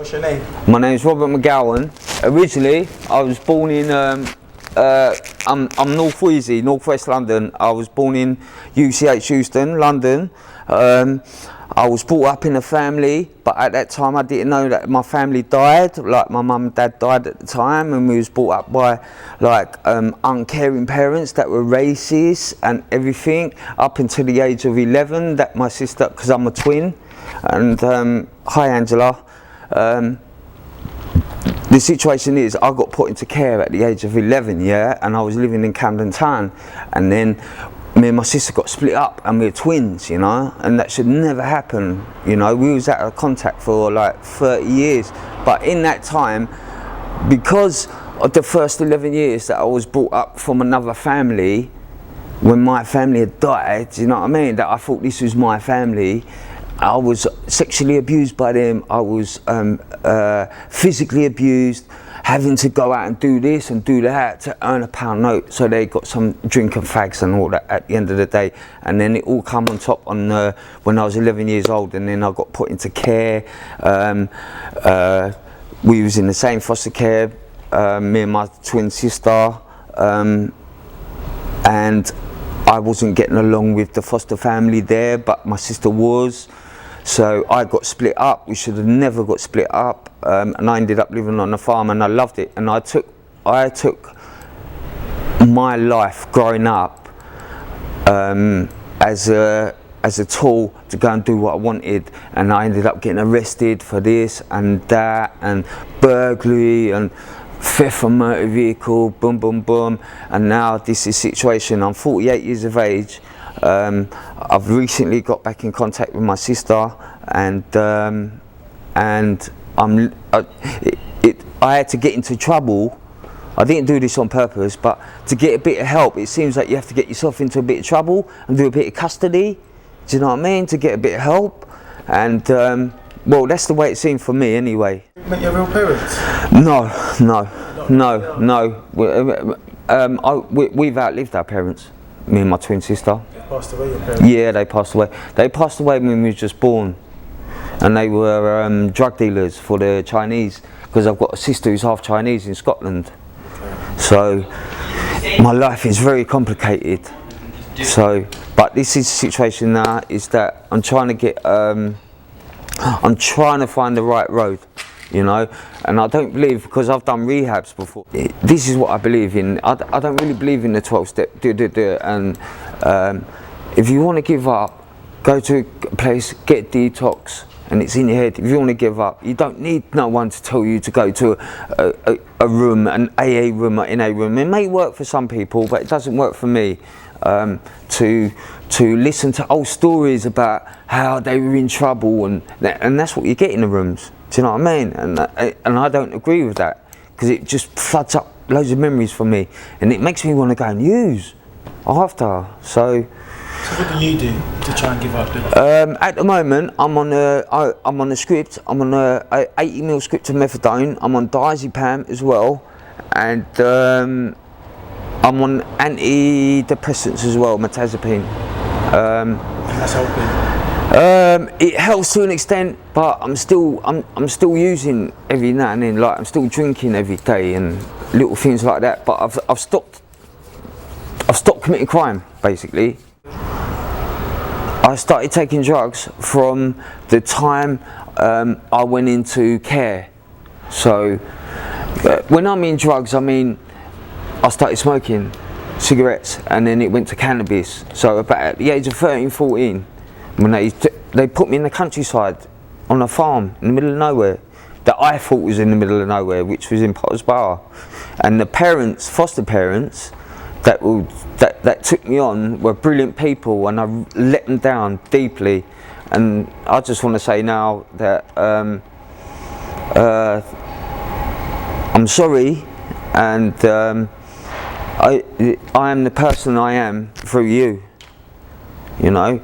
What's your name? My name's Robert McGowan. Originally, I was born in, I'm North Wheezy, North West London. I was born in UCH Euston, London. I was brought up in a family, but at that time I didn't know that my family died. Like my mum and dad died at the time, and we was brought up by like uncaring parents that were racist and everything, up until the age of 11. That my sister, because I'm a twin, and hi Angela. The situation is, I got put into care at the age of 11, yeah, and I was living in Camden Town, and then me and my sister got split up, and we're twins, you know, and that should never happen, you know. We was out of contact for like 30 years, but in that time, because of the first 11 years that I was brought up from another family, when my family had died, you know what I mean, that I thought this was my family. I was sexually abused by them. I was physically abused, having to go out and do this and do that to earn £1 note. So they got some drink and fags and all that at the end of the day. And then it all come on top on when I was 11 years old, and then I got put into care. We was in the same foster care, me and my twin sister, and I wasn't getting along with the foster family there, but my sister was. So I got split up. We should have never got split up, and I ended up living on a farm, and I loved it. And I took my life growing up as a tool to go and do what I wanted, and I ended up getting arrested for this and that, and burglary and theft of motor vehicle, boom, boom, boom. And now this is the situation. I'm 48 years of age. I've recently got back in contact with my sister, and I had to get into trouble. I didn't do this on purpose, but to get a bit of help, it seems like you have to get yourself into a bit of trouble and do a bit of custody. Do you know what I mean? To get a bit of help, and well, that's the way it seemed for me anyway. You met your real parents? No. We've outlived our parents. Me and my twin sister. They passed away, your parents? Yeah, they passed away. They passed away when we were just born, and they were drug dealers for the Chinese. Because I've got a sister who's half Chinese in Scotland. Okay. So my life is very complicated. So, but this is the situation now. Is that I'm trying to get. I'm trying to find the right road, you know, and I don't believe, because I've done rehabs before, this is what I believe in. I don't really believe in the 12-step and if you want to give up, go to a place, get detox, and it's in your head. If you want to give up, you don't need no one to tell you to go to a room, an AA room or NA room. It may work for some people, but it doesn't work for me. To listen to old stories about how they were in trouble, and that's what you get in the rooms. Do you know what I mean? And I don't agree with that, because it just floods up loads of memories for me, and it makes me want to go and use after. So what do you do to try and give up? At the moment, I'm on a script. I'm on a 80ml script of methadone. I'm on diazepam as well, and I'm on antidepressants as well, mirtazapine. And that's helping? It helps to an extent, but I'm still using every now and then. Like, I'm still drinking every day and little things like that. But I've stopped committing crime, basically. I started taking drugs from the time I went into care. So when I mean drugs, I mean I started smoking cigarettes, and then it went to cannabis. So about at the age of 13, 14, when they put me in the countryside on a farm in the middle of nowhere that I thought was in the middle of nowhere, which was in Potters Bar. And the parents, foster parents, that took me on were brilliant people, and I let them down deeply. And I just want to say now that I'm sorry, and I am the person I am through you, you know,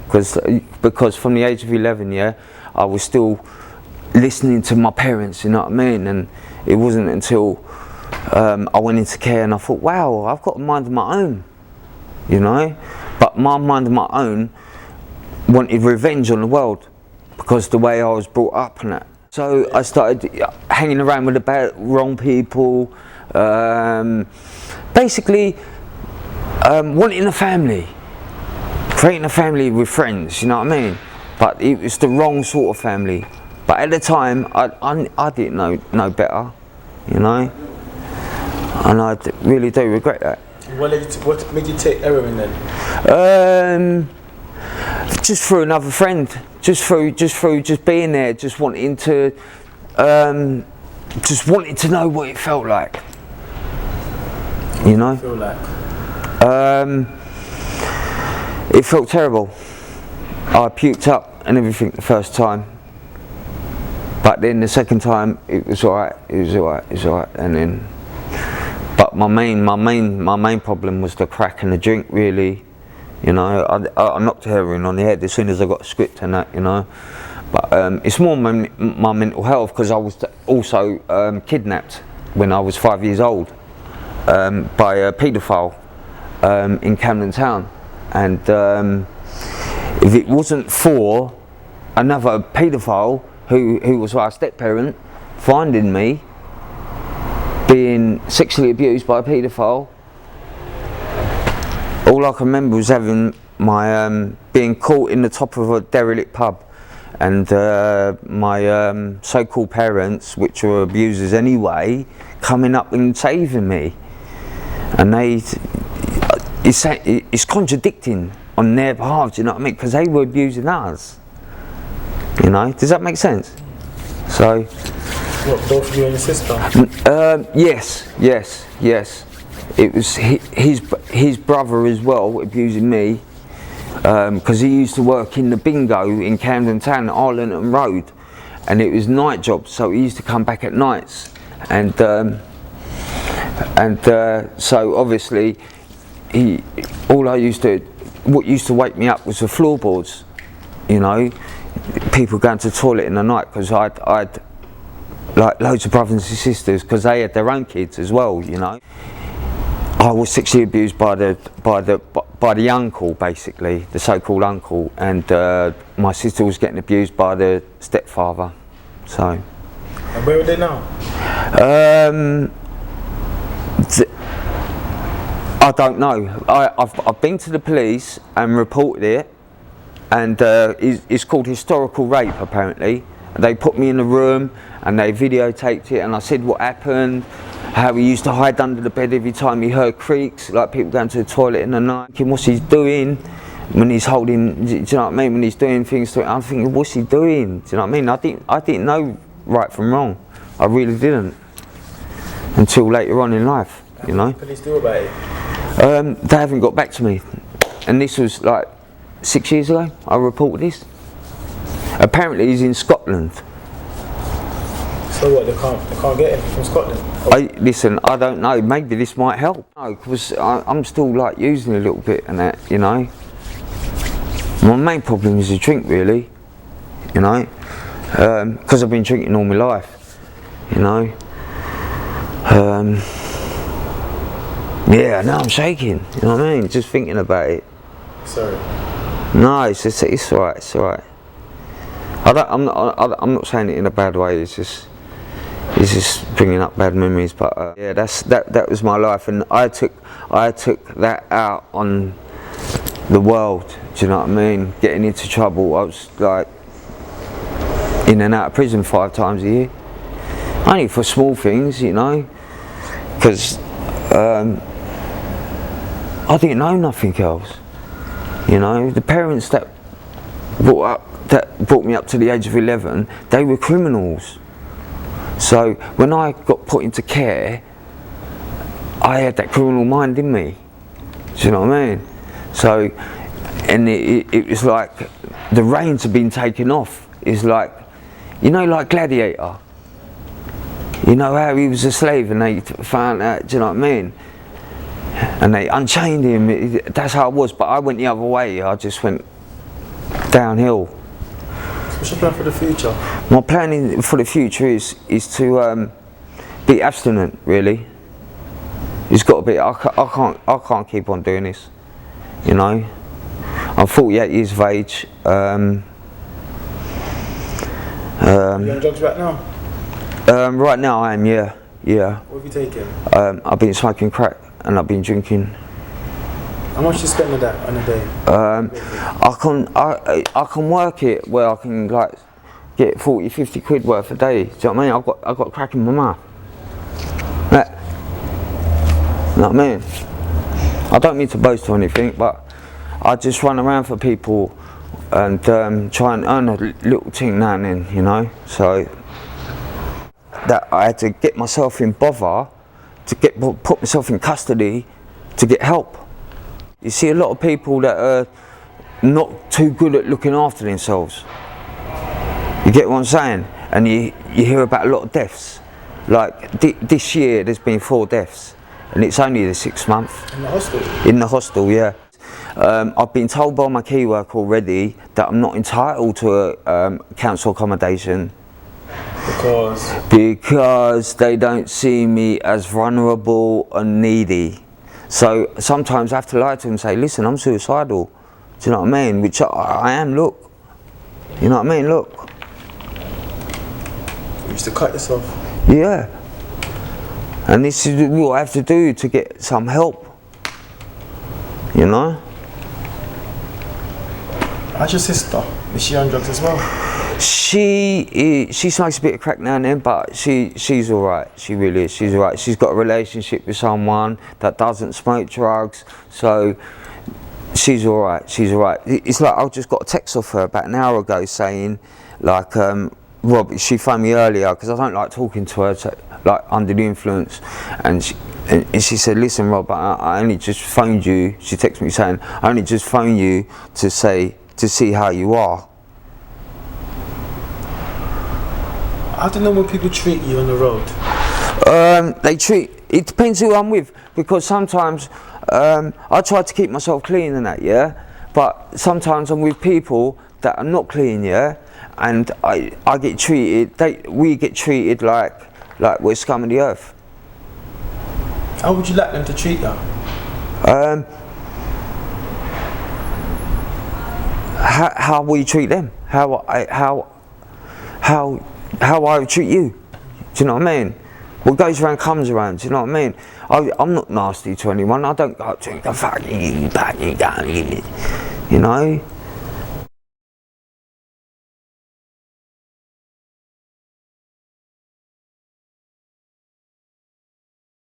because from the age of 11, yeah, I was still listening to my parents, you know what I mean, and it wasn't until I went into care and I thought, wow, I've got a mind of my own, you know, but my mind of my own wanted revenge on the world because the way I was brought up and that. So I started hanging around with the wrong people, basically wanting a family, creating a family with friends, you know what I mean? But it was the wrong sort of family. But at the time, I didn't know better, you know? And I really do regret that. What made you take heroin then? Just through another friend, just being there, just wanting to know what it felt like. You know? Feel like? It felt terrible. I puked up and everything the first time, but then the second time it was alright. And then, but my main problem was the crack and the drink, really. You know, I knocked heroin on the head as soon as I got a script and that, you know. But it's more my mental health, because I was also kidnapped when I was 5 years old by a paedophile in Camden Town. And if it wasn't for another paedophile who was our step-parent finding me being sexually abused by a paedophile, all I can remember was having my being caught in the top of a derelict pub, and my so-called parents, which were abusers anyway, coming up and saving me. And it's contradicting on their behalf, do you know what I mean? Because they were abusing us. You know, does that make sense? So. What, both you and your sister? Yes. It was his brother as well abusing me, because he used to work in the bingo in Camden Town, Arlington Road, and it was night jobs, so he used to come back at nights, and so obviously what used to wake me up was the floorboards, you know, people going to the toilet in the night, because I'd like loads of brothers and sisters, because they had their own kids as well, you know. I was sexually abused by the uncle, basically, the so-called uncle, and my sister was getting abused by the stepfather. So. And where are they now? I don't know. I've been to the police and reported it, and it's called historical rape apparently. They put me in a room and they videotaped it, and I said what happened, how he used to hide under the bed every time he heard creaks, like people going to the toilet in the night. What's he doing when he's holding, do you know what I mean, when he's doing things to it? I'm thinking, what's he doing? Do you know what I mean? I didn't know right from wrong. I really didn't, until later on in life, you know. What can police do about it? They haven't got back to me, and this was like 6 years ago. I reported this. Apparently he's in Scotland. So what, they can't get him from Scotland? Listen, I don't know, maybe this might help. No, because I'm still like using a little bit and that, you know. My main problem is the drink, really, you know, because I've been drinking all my life, you know. Yeah, now I'm shaking, you know what I mean, just thinking about it. Sorry. No, it's alright, it's alright. I'm not saying it in a bad way, it's just bringing up bad memories, but yeah, that was my life, and I took that out on the world, do you know what I mean? Getting into trouble, I was like in and out of prison 5 times a year, only for small things, you know, because I didn't know nothing else, you know. The parents that brought me up to the age of 11, they were criminals. So when I got put into care, I had that criminal mind in me. Do you know what I mean? So, and it was like the reins had been taken off. It's like, you know, like Gladiator. You know how he was a slave and they found out, do you know what I mean? And they unchained him. That's how I was, but I went the other way. I just went downhill. What's your plan for the future? My plan for the future is to be abstinent, really. It's got to be. I can't keep on doing this, you know. I'm 48 years of age. You on drugs right now? Right now I am, yeah. What have you taken? I've been smoking crack and I've been drinking. How much do you spend on that on a day? I can work it where I can like get 40, 50 quid worth a day. Do you know what I mean? I've got crack in my mouth. You know what I mean? I don't mean to boast or anything, but I just run around for people and try and earn a little thing now and then, you know. So that I had to get myself in bother to put myself in custody to get help. You see a lot of people that are not too good at looking after themselves. You get what I'm saying? And you hear about a lot of deaths. Like this year there's been 4 deaths and it's only the 6th month. In the hostel? In the hostel, yeah. I've been told by my key worker already that I'm not entitled to a council accommodation. Because they don't see me as vulnerable and needy. So sometimes I have to lie to them and say, listen, I'm suicidal. Do you know what I mean? Which I am, look. You know what I mean? Look. You used to cut yourself? Yeah. And this is what I have to do to get some help. You know? How's your sister? Is she on drugs as well? She smokes a bit of crack now and then, but she's alright. She really is. She's alright. She's got a relationship with someone that doesn't smoke drugs, so she's alright. She's alright. It's like I just got a text off her about an hour ago saying, like, Rob, she phoned me earlier because I don't like talking to her, so, like under the influence, and she said, listen, Rob, I only just phoned you. She texted me saying, I only just phoned you to see how you are. How do normal people treat you on the road? It depends who I'm with, because sometimes I try to keep myself clean and that, yeah, but sometimes I'm with people that are not clean, yeah, and I get treated, we get treated like we're scum of the earth. How would you like them to treat you? How will you treat them? How I would treat you? Do you know what I mean? What goes around comes around. Do you know what I mean? I'm not nasty to anyone. I don't go to the fucking back, you know.